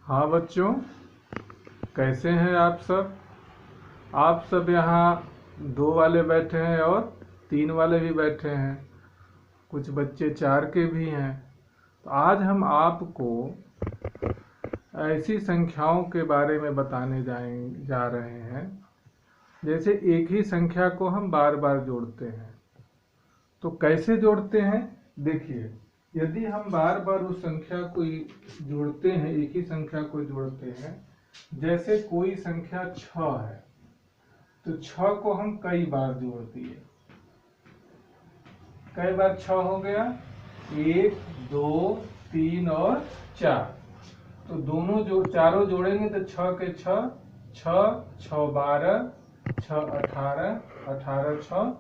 हाँ बच्चों, कैसे हैं आप सब। आप सब यहाँ 2 वाले बैठे हैं और 3 वाले भी बैठे हैं, कुछ बच्चे 4 के भी हैं। तो आज हम आपको ऐसी संख्याओं के बारे में बताने जा रहे हैं, जैसे एक ही संख्या को हम बार बार जोड़ते हैं। तो कैसे जोड़ते हैं, देखिए, यदि हम बार बार उस संख्या को जोड़ते हैं, एक ही संख्या को जोड़ते हैं, जैसे कोई संख्या 6 है, तो 6 को हम कई बार जोड़ दिए। कई बार 6 हो गया, 1 2 3 और 4। तो दोनों जो चारों जोड़ेंगे तो 6 के 6 6 6 12 6 18 18 6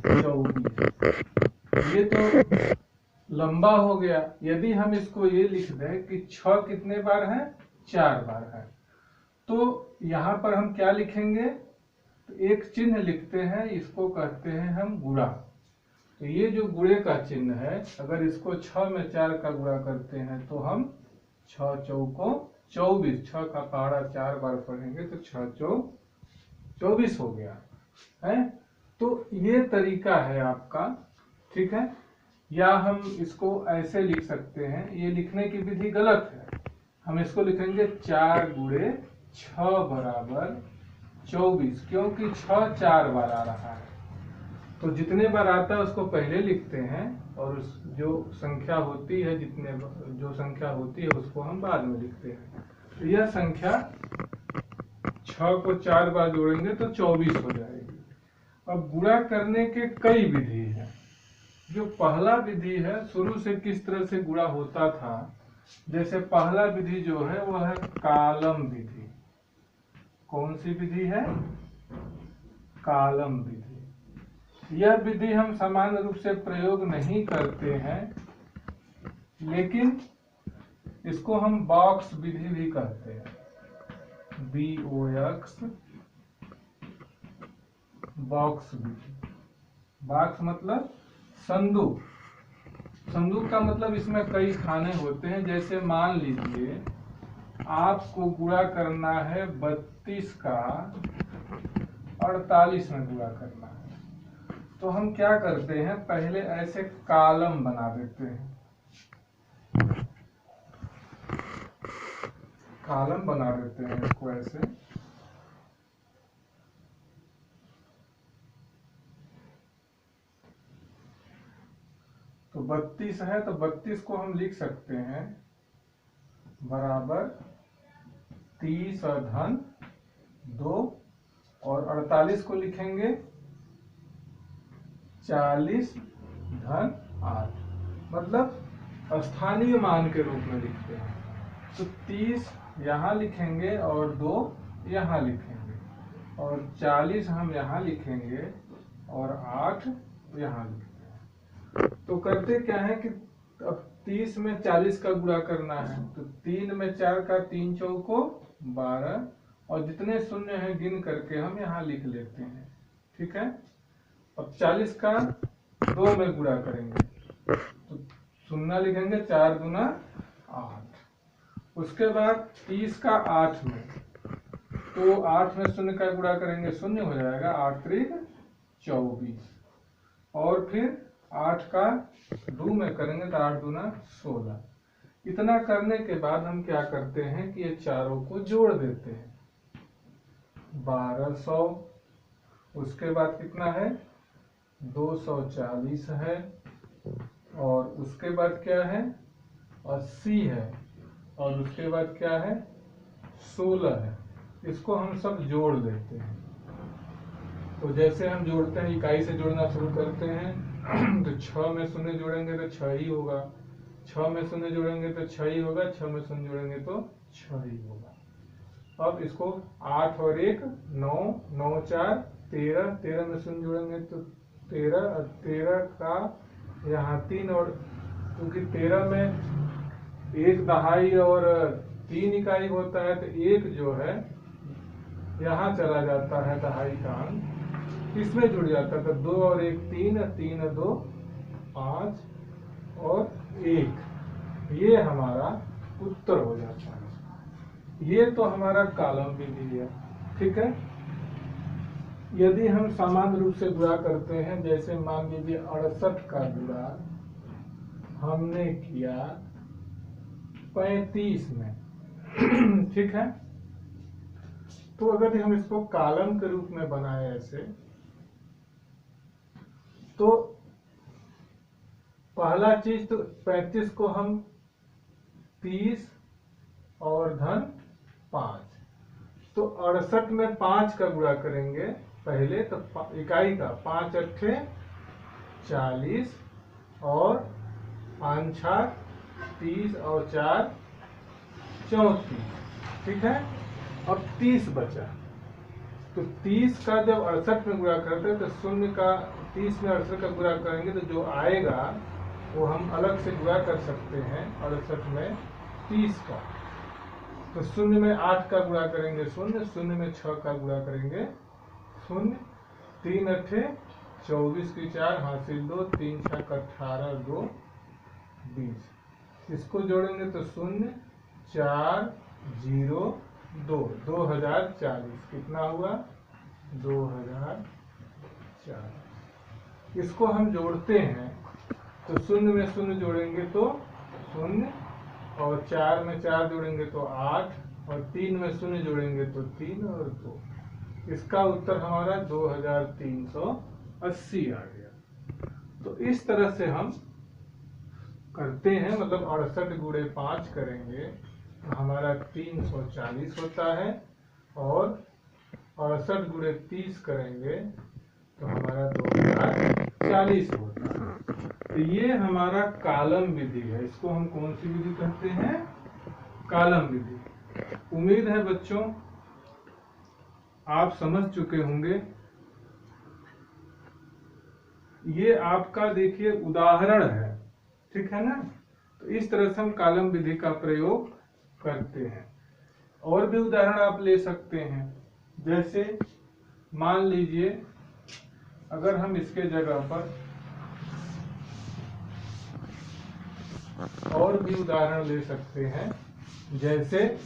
24। ये तो लंबा हो गया। यदि हम इसको ये लिख दें कि 6 कितने बार है, 4 बार है, तो यहाँ पर हम क्या लिखेंगे, तो एक चिन्ह लिखते हैं, इसको कहते हैं हम गुणा। तो ये जो गुणे का चिन्ह है, अगर इसको 6 में 4 का गुणा करते हैं तो हम 6 चौको 24, 6 का पहाड़ा 4 बार पढ़ेंगे तो 6 चौक 24 हो गया है। तो ये तरीका है आपका, ठीक है। या हम इसको ऐसे लिख सकते हैं, ये लिखने की विधि गलत है। हम इसको लिखेंगे 4 गुणे 6 बराबर 24, क्योंकि 6 4 बार आ रहा है। तो जितने बार आता है उसको पहले लिखते हैं, और उस जो संख्या होती है, जो संख्या होती है उसको हम बाद में लिखते हैं। तो यह संख्या 6 को 4 बार जोड़ेंगे तो 24 हो जाएगी। अब गुणा करने के कई विधि हैं। जो पहला विधि है, शुरू से किस तरह से गुणा होता था, जैसे पहला विधि जो है वह है कॉलम विधि। कौन सी विधि है, कॉलम विधि। यह विधि हम सामान्य रूप से प्रयोग नहीं करते हैं, लेकिन इसको हम बॉक्स विधि भी कहते हैं, BOX, बॉक्स विधि। बॉक्स मतलब संदूक। संदूक का मतलब इसमें कई खाने होते हैं। जैसे मान लीजिए आपको गुणा करना है 32 का 48 में गुणा करना है, तो हम क्या करते हैं, पहले ऐसे कॉलम बना देते हैं। कॉलम बना देते हैं इसको ऐसे, तो 32 है तो 32 को हम लिख सकते हैं बराबर 30 और धन 2, और 48 को लिखेंगे 40 धन 8, मतलब स्थानीय मान के रूप में लिखते हैं। तो 30 यहाँ लिखेंगे और 2 यहाँ लिखेंगे, और 40 हम यहाँ लिखेंगे और 8 यहाँ लिखेंगे। तो करते क्या है कि अब 30 में 40 का गुणा करना है, तो 3 में 4 का 3 चौको 12, और जितने शून्य हैं गिन करके हम यहाँ लिख लेते हैं, ठीक है। अब 40 का 2 में गुणा करेंगे तो शून्य लिखेंगे, 4 दूना 8। उसके बाद 30 का 8 में, तो 8 में शून्य का गुणा करेंगे, शून्य हो जाएगा, 8 त्रिक 24, और फिर 8 का 2 में करेंगे तो 8 दूना 16। इतना करने के बाद हम क्या करते हैं कि ये चारों को जोड़ देते हैं, 1200। उसके बाद कितना है, 240 है, और उसके बाद क्या है, 80 है, और उसके बाद क्या है, 16 है। इसको हम सब जोड़ देते हैं। तो जैसे हम जोड़ते हैं, इकाई से जोड़ना शुरू करते हैं, तो 6 में शून्य जोड़ेंगे तो 6 ही होगा, 6 में शून्य जोड़ेंगे तो 6 ही होगा, 6 में शून्य जोड़ेंगे तो 6 ही होगा। अब इसको 8 और 1 9, 9 4 13, 13 में शून्य जोड़ेंगे तो 13, और 13 का यहाँ 3, और क्योंकि 13 में 1 दहाई और 3 इकाई होता है, तो 1 जो है यहाँ चला जाता है, दहाई का अंक इसमें जुड़ जाता है, तो 2 और 1 3, 3 और 2 5 और 1, ये हमारा उत्तर हो जाता है। ये तो हमारा कॉलम विधि है, ठीक है। यदि हम सामान्य रूप से गुणा करते हैं, जैसे मान लीजिए 68 का गुणा हमने किया 35 में, ठीक है। तो अगर हम इसको कॉलम के रूप में बनाए ऐसे, तो पहला चीज तो 35 को हम 30 और धन 5, तो 68 में 5 का गुणा करेंगे पहले, तो इकाई का 5 अट्ठे 40 और 5 छाक 30 और 4 34, ठीक है। अब 30 बचा, तो 30 का जब 68 में गुणा करते हैं तो शून्य का 30 में 68 का गुणा करेंगे तो जो आएगा वो हम अलग से गुणा कर सकते हैं 68 में 30 का। तो शून्य में 8 का गुणा करेंगे शून्य, शून्य में 6 का गुणा करेंगे शून्य, 3 अट्ठे 24 की 4 हासिल 2, 3 छक 18 2 20, इसको जोड़ेंगे तो शून्य 4 0 2, 2040 कितना हुआ 2040। इसको हम जोड़ते हैं तो शून्य में शून्य जोड़ेंगे तो शून्य, और 4 में 4 जोड़ेंगे तो 8, और 3 में शून्य जोड़ेंगे तो 3 और 2। इसका उत्तर हमारा 2380 आ गया। तो इस तरह से हम करते हैं, मतलब 68 गुणे 5 करेंगे तो हमारा 340 होता है, और 68 गुणे 30 करेंगे तो हमारा 2040 होता है। तो ये हमारा कॉलम विधि है। इसको हम कौन सी विधि कहते हैं? कॉलम विधि। उम्मीद है बच्चों आप समझ चुके होंगे। ये आपका देखिए उदाहरण है, ठीक है ना। तो इस तरह से हम कॉलम विधि का प्रयोग करते हैं। और भी उदाहरण आप ले सकते हैं, जैसे मान लीजिए अगर हम इसके जगह पर और भी उदाहरण ले सकते हैं, जैसे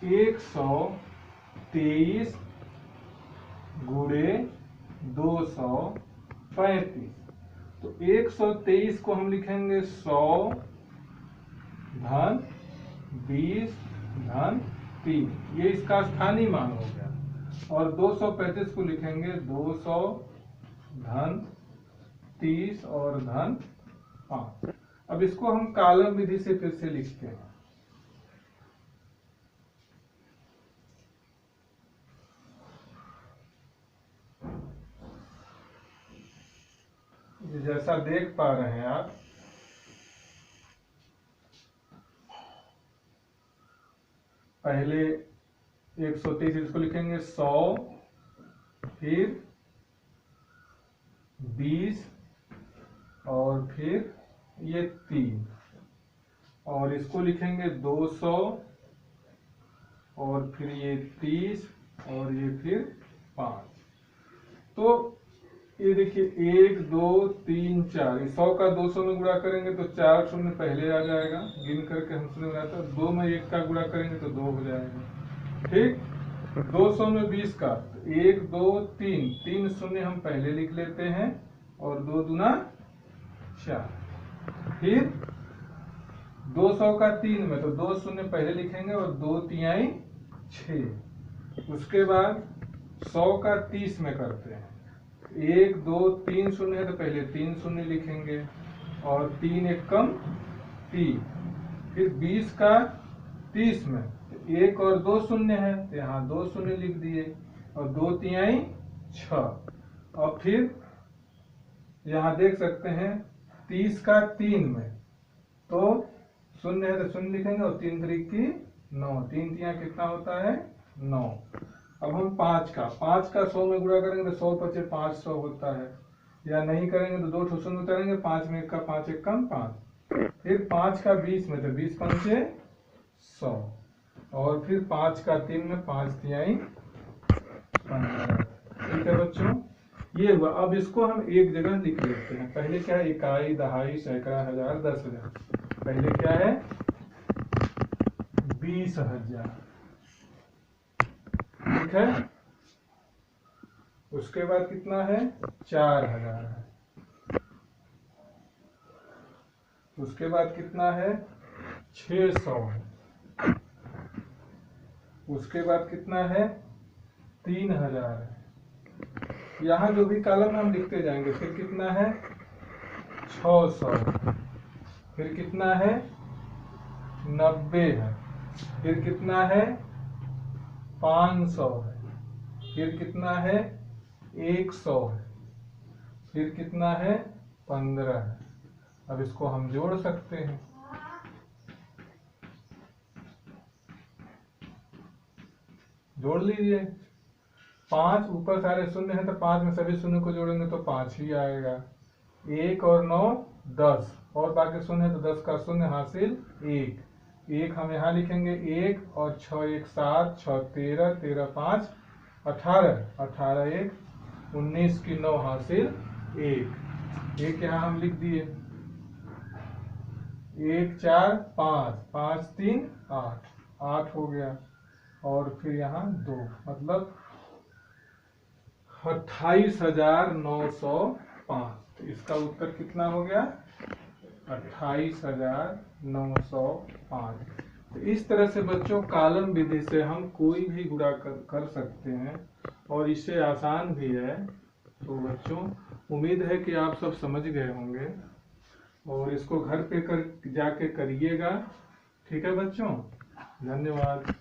एक 123 गुणे 235। तो 123 को हम लिखेंगे 100 धन 20 धन 3, ये इसका स्थानीय मान हो गया। और 235 को लिखेंगे 200 धन 30 और धन 5। अब इसको हम कॉलम विधि से फिर से लिखते हैं। जैसा देख पा रहे हैं आप, पहले 123 इसको लिखेंगे 100, फिर 20 और फिर ये 3, और इसको लिखेंगे 200 और फिर ये 30 और ये फिर 5। तो ये देखिए 1 2 3 4, 100 का 200 में गुणा करेंगे तो 4 शून्य पहले आ जाएगा, गिन करके हम शून्य बनाते हैं। 2 में 1 का गुणा करेंगे तो 2 हो जाएगा, ठीक। 200 में 20 का 1 2 3, 3 शून्य हम पहले लिख लेते हैं, और 2 दूना 4। फिर 200 का 3 में तो 2 शून्य पहले लिखेंगे और 2 तिहाई 6। उसके बाद 100 का 30 में करते हैं, 1 2 3 शून्य है तो पहले 3 शून्य लिखेंगे, और 3 एक कम 3। फिर 20 का 30 में 1 और 2 शून्य है तो यहाँ 2 शून्य लिख दिए, और 2 तिहाई 6। और फिर यहाँ देख सकते हैं 30 का 3 में तो शून्य है तो शून्य लिखेंगे, और 3 त्रिक की 9, 3 तिहाई कितना होता है 9। अब हम 5 का 100 में गुणा करेंगे तो 100 पचे 500 होता है, या नहीं करेंगे तो 2 शून्य उतारेंगे, 5 में 1 का 5 एक कम 5। फिर 5 का 20 में तो 20 पंचे 100, और फिर 5 का 3 में 5 तिहाई 15। ठीक है बच्चों, ये हुआ। अब इसको हम एक जगह लिख लेते हैं। पहले क्या है, इकाई, दहाई, सैकड़ा, हजार, 10,000। पहले क्या है, 20,000, ठीक है। उसके बाद कितना है, 4,000 है। उसके बाद कितना है, 600 है। उसके बाद कितना है, 3,000 है। यहाँ जो भी कॉलम हम लिखते जाएंगे। फिर कितना है, 600, फिर कितना है, 90 है, फिर कितना है, 500 है, फिर कितना है, 100 है, फिर कितना है, 15 है। अब इसको हम जोड़ सकते हैं। जोड़ लीजिए। 5 ऊपर सारे शून्य है तो 5 में सभी शून्य को जोड़ेंगे तो 5 ही आएगा। 1 और 9 10, और बाकी शून्य है तो 10 का शून्य हासिल 1। 1 हम यहाँ लिखेंगे 1, और 6 1 7, 6 13, 13 5 18, 18 1 19 की 9 हासिल 1। 1 यहाँ हम लिख दिए। 1 4 5, 5 3 8, 8 हो गया। और फिर यहाँ 2, मतलब 28,905। इसका उत्तर कितना हो गया, 28,905। तो इस तरह से बच्चों कॉलम विधि से हम कोई भी गुणा कर सकते हैं, और इससे आसान भी है। तो बच्चों उम्मीद है कि आप सब समझ गए होंगे, और इसको घर पे जाके करिएगा। ठीक है बच्चों, धन्यवाद।